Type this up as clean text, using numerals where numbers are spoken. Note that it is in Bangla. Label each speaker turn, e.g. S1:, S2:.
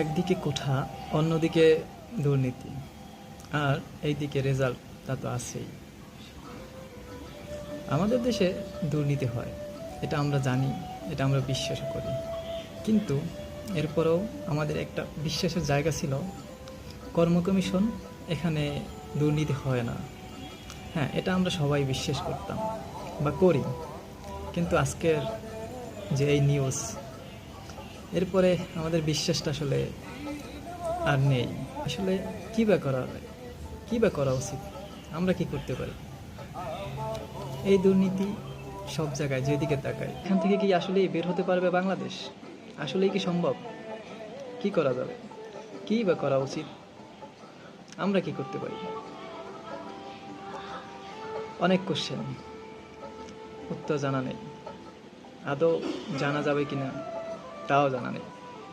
S1: একদিকে কোঠা, অন্যদিকে দুর্নীতি, আর এইদিকে রেজাল্ট, তা তো আছেই। আমাদের দেশে দুর্নীতি হয়, এটা আমরা জানি, এটা আমরা বিশ্বাস করি। কিন্তু এরপরেও আমাদের একটা বিশ্বাসের জায়গা ছিল, কর্ম কমিশন, এখানে দুর্নীতি হয় না। হ্যাঁ, এটা আমরা সবাই বিশ্বাস করতাম বা করি। কিন্তু আজকের যে এই নিউজ, এরপরে আমাদের বিশ্বাসটা আসলে আর নেই। আসলে কী বা করা হয়, কী বা করা উচিত, আমরা কি করতে পারি? এই দুর্নীতি সব জায়গায়, যেদিকে তাকায়। এখান থেকে কি আসলেই বের হতে পারবে বাংলাদেশ? আসলেই কি সম্ভব? কি করা যাবে? কী বা করা উচিত? আমরা কি করতে পারি? অনেক কোশ্চেন, উত্তর জানা নেই। আদৌ জানা যাবে কিনা তাও জানা নেই।